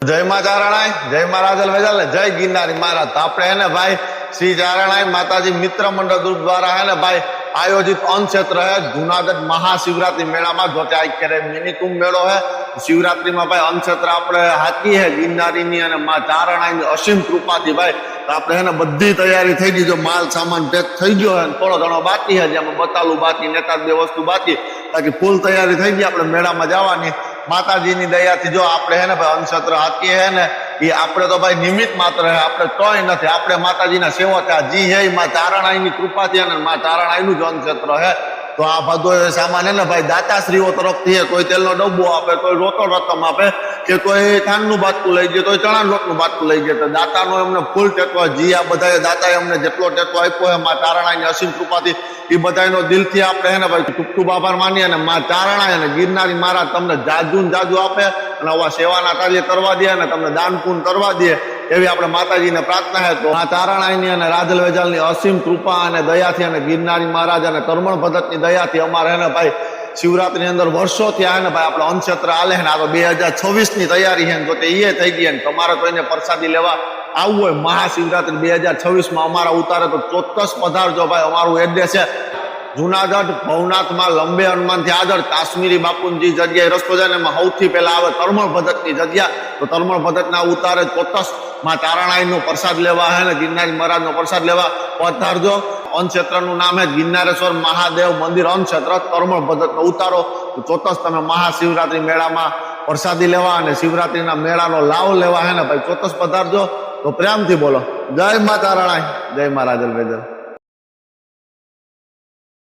જય મા ચારણાય, જય મા રાજલ વેજાલ ને જય ગિરનારી મહારાજ। તો આપણે હે ને ભાઈ શ્રી ચારણાય માતાજી મિત્ર મંડળ ગ્રુપ દ્વારા હે ને ભાઈ આયોજિત અન્ન ક્ષેત્ર है जूनागढ़ महाशिवरात्रि मेला में जो અત્યારે મિની કુંભ મેળો है शिवरात्रि में भाई अन्न क्षेत्र આપણે હાકી है गिरनारी ની અને માં ચારણાની અસીમ કૃપાથી ભાઈ તો આપણે હે ને બધી તૈયારી થઈ ગઈ। જો માલ સામાન પેક થઈ ગયો है થોડો ઘણો બાકી है જેમાં બતાલું બાકી નેતા બે વસ્તુ બાકી બાકી ફૂલ તૈયારી થઈ ગઈ આપણે મેળામાં જવાની માતાજીની દયાથી। જો આપણે હે ને ભાઈ અન્ન ક્ષેત્ર હાકી है ને એ આપણે તો ભાઈ નિમિત્ત માત્ર હે આપણે તોય નથી આપણે માતાજીના સેવક જી હે માં ચારણાઈની કૃપાથી અને માં ચારણાઈનું જ અન્ન ક્ષેત્ર હે। તો આ બધો સામાન હે ને ભાઈ દાતાશ્રીઓ તરફથી કોઈ તેલનો ડબ્બો આપે કોઈ રોકડ રકમ આપે કે કોઈ ધાનનું બાટકું લઈ જાય કોઈ ચણા લોટનું બાટકું લઈ જાય। તો દાતાનો એમને ફૂલ ટેકો જી આ બધા દાતાએ અમને જેટલો ટેકો આપ્યો હે માં ચારણાઈની અસીમ કૃપાથી એ બધાનો દિલથી આપણે હે ને ભાઈ ખૂબ ખૂબ આભાર માનીએ અને માં ચારણાઈ અને ગિરનારી મહારાજ તમને જાજુ ને જાજુ આપે અને આવા સેવાના કાર્ય કરવા દે અને તમને દાન પૂન કરવા દે એવી આપણે માતાજીને પ્રાર્થના છે। તો આ ચારણાઈની અને રાજલ વેજાલની અસીમ કૃપા અને દયાથી અને ગિરનારી મહારાજ અને તરમણ ભગતની દયાથી અમારે હે ને ભાઈ શિવરાત્રીની અંદર વર્ષોથી આ ને ભાઈ આપણે અન્ન ક્ષેત્ર હાલે ને આ તો 2026ની તૈયારી છે ને તો તે એ થઈ ગઈ ને તમારે તો એને પ્રસાદી લેવા આવવું હોય મહાશિવરાત્રી 2026માં અમારા ઉતારે તો ચોક્કસ પધારજો ભાઈ। અમારું એડ્રેસ છે જુનાગઢ ભવનાથમાં લંબે હનુમાનથી આગળ કાશ્મીરી બાપુની જગ્યાએ રસ્તો જાય ને એમાં સૌથી પહેલા આવે તરમણ ભગતની જગ્યા। તો તરમણ ભગતના ઉતારે ચોક્કસ માં ચારણાઈનો પ્રસાદ લેવા હે ને ગિરનારી મહારાજનો પ્રસાદ લેવા પધારજો। અન્ન ક્ષેત્રનું નામ હે ગિરનારેશ્વર મહાદેવ મંદિર અન્ન ક્ષેત્ર તરમણ ભગતનો ઉતારો। ચોક્કસ તમે મહાશિવરાત્રી મેળામાં પ્રસાદી લેવા અને શિવરાત્રીના મેળાનો લાભ લેવા હે ને ભાઈ ચોક્કસ પધારજો। તો પ્રેમથી બોલો જય મા ચારણાઈ, જય મા રાજલ વેજલ।